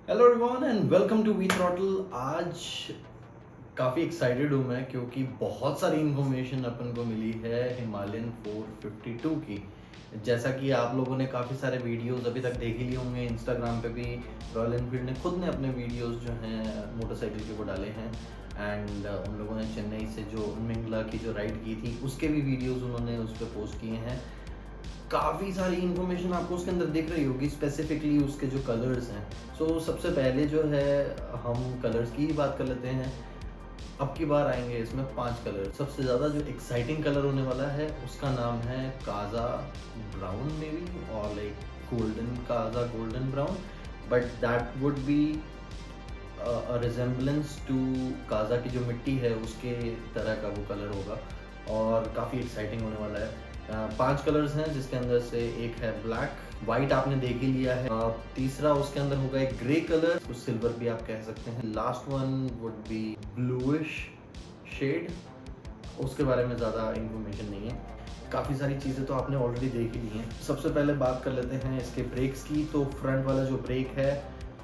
Hello everyone and welcome to we throttle. आज काफ़ी excited हूँ मैं क्योंकि बहुत सारी इन्फॉर्मेशन अपन को मिली है हिमालयन 452 की। जैसा कि आप लोगों ने काफ़ी सारे वीडियोस अभी तक देख ही लिए होंगे, इंस्टाग्राम पे भी रॉयल एनफील्ड ने खुद ने अपने वीडियोस जो हैं मोटरसाइकिल के वो डाले हैं। एंड उन लोगों ने चेन्नई से जो मिंगला की जो राइड की थी उसके भी वीडियोस उन्होंने उस पर पोस्ट किए हैं। काफ़ी सारी इन्फॉर्मेशन आपको उसके अंदर दिख रही होगी, स्पेसिफिकली उसके जो कलर्स हैं। सबसे पहले जो है हम कलर्स की ही बात कर लेते हैं। अब की बार आएंगे इसमें 5 कलर। सबसे ज़्यादा जो एक्साइटिंग कलर होने वाला है उसका नाम है काज़ा ब्राउन मे बी, और like golden Kaza golden brown, but that would be resemblance to Kaza की जो मिट्टी है उसके तरह का वो कलर होगा और काफ़ी एक्साइटिंग होने वाला है। 5 कलर्स हैं जिसके अंदर से एक है ब्लैक, वाइट आपने देख ही लिया है। तीसरा उसके अंदर होगा एक ग्रे कलर, कुछ सिल्वर भी आप कह सकते हैं। Last one would be bluish shade, उसके बारे में ज़्यादा इंफॉर्मेशन नहीं है। काफ़ी सारी चीज़ें तो आपने ऑलरेडी देख ही ली हैं। सबसे पहले बात कर लेते हैं इसके ब्रेक्स की। तो फ्रंट वाला जो ब्रेक है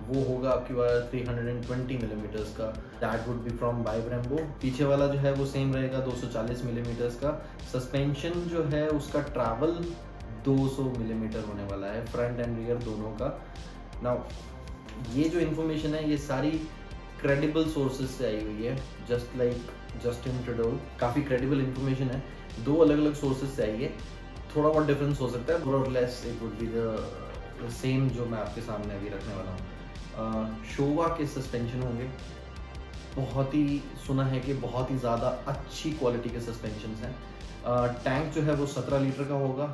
वो होगा आपकी बार 320 मिलीमीटर्स का, that would B from by Brembo. पीछे वाला जो है वो सेम रहेगा 240 मिलीमीटर्स का। सस्पेंशन जो है उसका ट्रैवल 200 मिलीमीटर होने वाला है, फ्रंट एंड रियर दोनों का। नाउ ये जो इन्फॉर्मेशन है ये सारी क्रेडिबल सोर्सेज से आई हुई है, जस्ट लाइक जस्टिन ट्रूडो। काफ़ी क्रेडिबल इन्फॉर्मेशन है, दो अलग अलग सोर्सेज से आई है। थोड़ा बहुत डिफरेंस हो सकता है, मोर और less it would be the same जो मैं आपके सामने अभी रखने वाला हूँ। शोवा के सस्पेंशन होंगे, बहुत ही सुना है कि बहुत ही ज़्यादा अच्छी क्वालिटी के सस्पेंशन हैं। टैंक जो है वो 17 लीटर का होगा।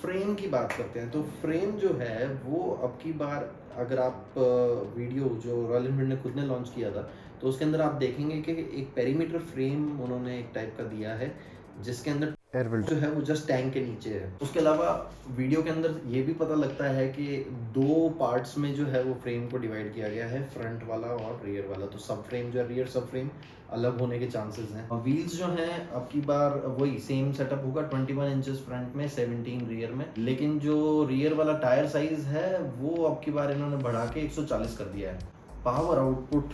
फ्रेम की बात करते हैं तो फ्रेम जो है वो अब की बार, अगर आप वीडियो जो रॉयल एनफील्ड ने खुद ने लॉन्च किया था तो उसके अंदर आप देखेंगे कि एक पेरीमीटर फ्रेम उन्होंने एक टाइप का दिया है जिसके अंदर एयरवेल जो है वो जस्ट टैंक के नीचे है। उसके अलावा वीडियो के अंदर ये भी पता लगता है कि दो पार्ट्स में जो है वो फ्रेम को डिवाइड किया गया है, फ्रंट वाला और रियर वाला। तो सब फ्रेम जो है, रियर सब फ्रेम अलग होने के चांसेस हैं। व्हील्स जो हैं अब की बार वही सेम सेटअप होगा, 21 इंचेस फ्रंट में, 17 रियर में। लेकिन जो रियर वाला टायर साइज है वो अब की बार इन्होंने बढ़ा के 140 कर दिया है। पावर आउटपुट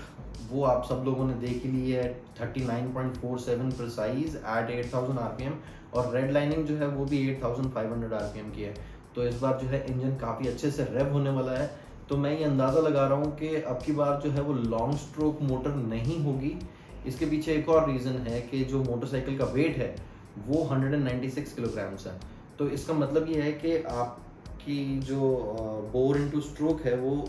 वो आप सब लोगों ने देख ही ली है, 39.47 प्रिसाइज एट 8000 आरपीएम, और रेड लाइनिंग जो है वो भी 8500 आरपीएम की है। तो इस बार जो है इंजन काफ़ी अच्छे से रेव होने वाला है। तो मैं ये अंदाज़ा लगा रहा हूँ कि अब की बार जो है वो लॉन्ग स्ट्रोक मोटर नहीं होगी। इसके पीछे एक और रीज़न है कि जो मोटरसाइकिल का वेट है वो 196 किलोग्राम्स है। तो इसका मतलब ये है कि आपकी जो बोर इनटू स्ट्रोक है वो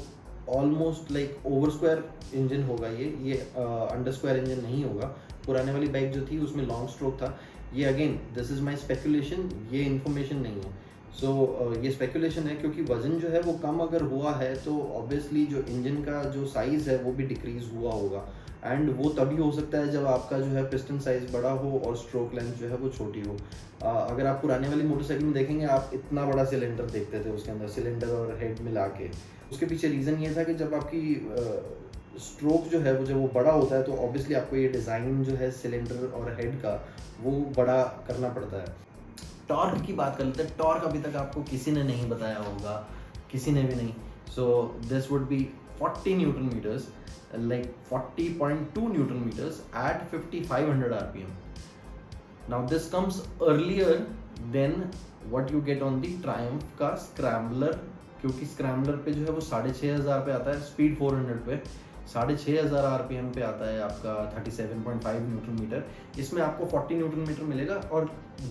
almost like over square engine होगा। ये अंडर स्क्वायर इंजन नहीं होगा। पुराने वाली बाइक जो थी उसमें लॉन्ग स्ट्रोक था। ये again this is my speculation, ये इन्फॉर्मेशन नहीं है। ये स्पेकुलेशन है क्योंकि वजन जो है वो कम अगर हुआ है तो ऑब्वियसली जो इंजन का जो साइज़ है वो भी डिक्रीज हुआ होगा। एंड वो तभी हो सकता है जब आपका जो है पिस्टन साइज बड़ा हो और स्ट्रोक लेंथ जो है वो छोटी हो। अगर आप पुराने वाली मोटरसाइकिल में देखेंगे, आप इतना बड़ा सिलेंडर देखते थे उसके अंदर, सिलेंडर और हेड मिला के। उसके पीछे रीज़न ये था कि जब आपकी स्ट्रोक जो है वो जब वो बड़ा होता है तो ऑब्वियसली आपको ये डिज़ाइन जो है सिलेंडर और हेड का वो बड़ा करना पड़ता है। टॉर्क की बात कर लेते हैं। टॉर्क अभी तक आपको किसी ने नहीं बताया होगा, किसी ने भी नहीं। This would be 40 newton metres, like 40.2 newton metres at 5500 rpm. Now this comes earlier than what you get on the Triumph का स्क्रैम्बलर, क्योंकि स्क्रैम्बलर पे जो है वो 6500 पे आता है, स्पीड 400 पे 6500 आरपीएम पे आता है आपका 37.5 न्यूटन मीटर। इसमें आपको 40 न्यूटन मीटर मिलेगा और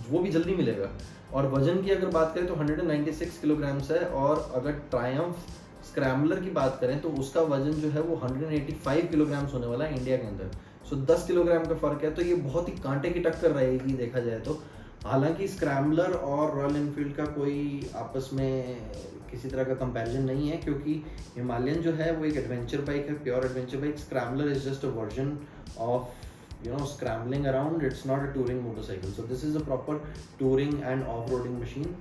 वो भी जल्दी मिलेगा। और वजन की अगर बात करें तो 196 किलोग्राम्स है, और अगर ट्रायम्फ स्क्रैम्बलर की बात करें तो उसका वजन जो है वो 185 किलोग्राम्स होने वाला है इंडिया के अंदर। 10 किलोग्राम का फर्क है। तो ये बहुत ही कांटे की टक्कर रहेगी देखा जाए तो। हालांकि स्क्रैम्बलर और रॉयल एनफील्ड का कोई आपस में किसी तरह का कंपैरिजन नहीं है, क्योंकि हिमालयन जो है वो एक एडवेंचर बाइक है, pure adventure bike. Scrambler is just a version of scrambling around, it's not a touring motorcycle. So this is a proper touring end off roading machine.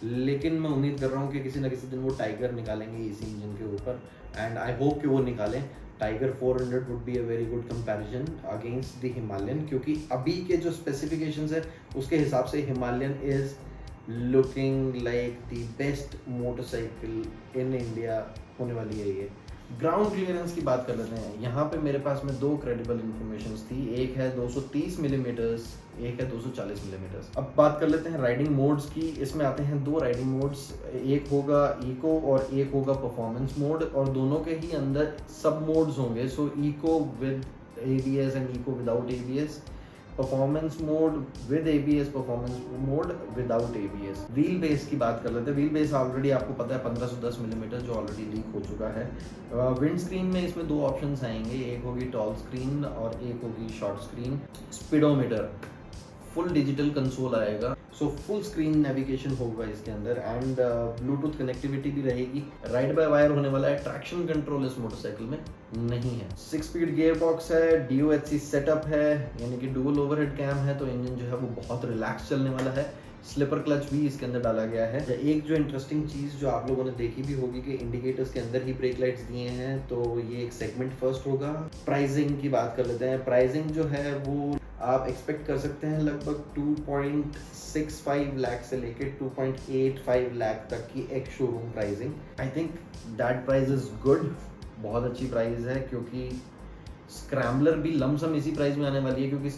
लेकिन मैं उम्मीद कर रहा हूँ कि किसी ना किसी दिन वो टाइगर निकालेंगे इसी इंजन के ऊपर, एंड आई होप कि वो निकालें। Tiger 400 would be a very good comparison against the Himalayan, क्योंकि अभी के जो स्पेसिफिकेशंस है उसके हिसाब से Himalayan is looking like the best motorcycle in India होने वाली है ये। ग्राउंड क्लियरेंस की बात कर लेते हैं। यहाँ पे मेरे पास में 2 क्रेडिबल इन्फॉर्मेशन थी, एक है 230 मिलीमीटर्स, एक है 240 मिलीमीटर्स। अब बात कर लेते हैं राइडिंग मोड्स की। इसमें आते हैं 2 राइडिंग मोड्स, एक होगा इको और एक होगा परफॉर्मेंस मोड, और दोनों के ही अंदर सब मोड्स होंगे। So eco with ABS and eco without ABS, performance mode with ABS, performance mode without ABS। Wheel base की बात कर लेते हैं। व्हील बेस ऑलरेडी आपको पता है 1510 मिलीमीटर, जो ऑलरेडी लीक हो चुका है। विंड स्क्रीन में इसमें 2 ऑप्शंस आएंगे, एक होगी टॉल स्क्रीन और एक होगी short screen. Speedometer, full digital console आएगा, सो फुल स्क्रीन नेविगेशन होगा इसके अंदर, एंड ब्लूटूथ कनेक्टिविटी भी रहेगी। राइड बाय वायर होने वाला है। ट्रैक्शन कंट्रोल इस मोटरसाइकिल में नहीं है। 6 स्पीड गियर बॉक्स है, DOHC सेटअप है, यानी कि डुअल ओवरहेड कैम है, तो इंजन जो है वो बहुत रिलैक्स चलने वाला है। स्लिपर क्लच भी इसके अंदर डाला गया है। एक जो इंटरेस्टिंग चीज़ जो आप लोगों ने देखी भी होगी कि इंडिकेटर्स के अंदर ही ब्रेक लाइट्स दिए हैं, तो ये एक सेगमेंट फर्स्ट होगा। प्राइसिंग की बात कर लेते हैं। प्राइसिंग जो है वो आप एक्सपेक्ट कर सकते हैं लगभग 2.65 लाख से लेकर 2.85 लाख तक की एक showroom pricing. I think that price is good, बहुत अच्छी प्राइस है, क्योंकि स्क्रैम्बलर भी लमसम इसी प्राइस में आने वाली है, क्योंकि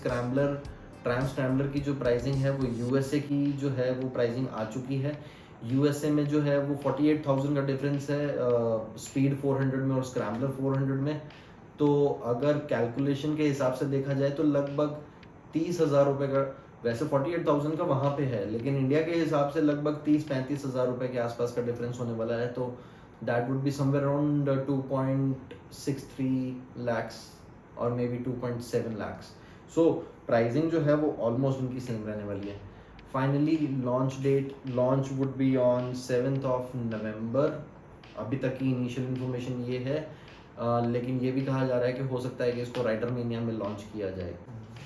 ट्रांस स्क्रैम्बलर की जो प्राइसिंग है वो USA की जो है वो प्राइसिंग आ चुकी है। USA में जो है वो 48,000 का डिफरेंस है स्पीड 400 में और स्क्रैम्बलर 400 में। तो अगर कैलकुलेशन के हिसाब से देखा जाए तो लगभग 30,000 रुपये का, वैसे 48,000 का वहाँ पे है, लेकिन इंडिया के हिसाब से लगभग 30-35 हज़ार रुपये के आसपास का डिफरेंस होने वाला है। तो that would be somewhere around 2.63 lakhs और may be 2.7 lakhs. So pricing जो है वो ऑलमोस्ट उनकी सेम रहने वाली है। Finally launch would be on 7 November. अभी तक की इनिशियल इन्फॉर्मेशन ये है, लेकिन ये भी कहा जा रहा है कि हो सकता है कि इसको राइडर मेनिया में लॉन्च किया जाए।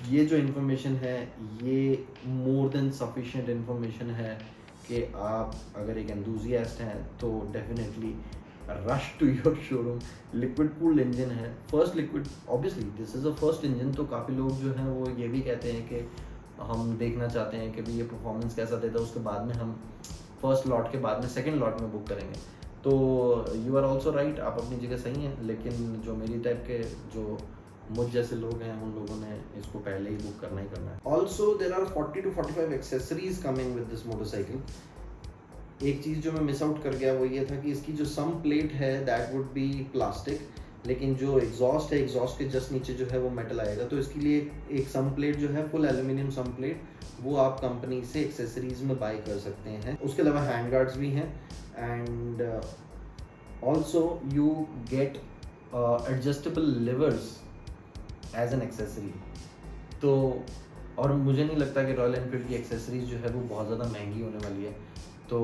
ये जो इन्फॉर्मेशन है ये मोर देन सफिशिएंट इन्फॉर्मेशन है कि आप अगर एक एंथुसियास्ट हैं तो definitely rush to your showroom. Liquid cooled engine है, first liquid, obviously this is a first engine, तो काफ़ी लोग जो हैं वो ये भी कहते हैं कि हम देखना चाहते हैं कि भाई ये परफॉर्मेंस कैसा देता है, उसके बाद में हम फर्स्ट लॉट के बाद में सेकेंड लॉट में बुक करेंगे। तो यू आर ऑल्सो राइट, आप अपनी जगह सही हैं, लेकिन जो मेरी टाइप के जो मुझ जैसे लोग हैं उन लोगों ने इसको पहले ही बुक करना ही करना है। Also there are 40 to 45 accessories coming with this motorcycle. एक चीज़ जो मैं मिस आउट कर गया वो ये था कि इसकी जो सम प्लेट है दैट वुड बी प्लास्टिक, लेकिन जो एग्जॉस्ट है, एग्जॉस्ट के जस्ट नीचे जो है वो मेटल आएगा। तो इसके लिए एक सम प्लेट जो है फुल एल्यूमिनियम सम प्लेट, वो आप कंपनी से एक्सेसरीज में बाय कर सकते हैं। उसके अलावा हैंड गार्ड्स भी हैं, and also you get adjustable levers as an accessory. तो और मुझे नहीं लगता कि रॉयल एनफील्ड की एक्सेसरीज जो है वो बहुत ज़्यादा महंगी होने वाली है। तो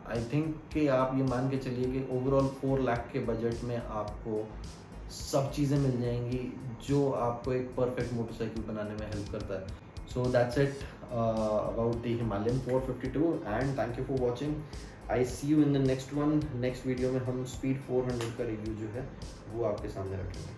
आई थिंक कि आप ये मान के चलिए कि ओवरऑल 4 लाख के बजट में आपको सब चीज़ें मिल जाएंगी जो आपको एक परफेक्ट मोटरसाइकिल बनाने में हेल्प करता है। So that's it about the Himalayan 452, and thank you for watching. I see you in the next one. Next video में हम स्पीड 400 का रिव्यू जो है वो आपके सामने रखेंगे।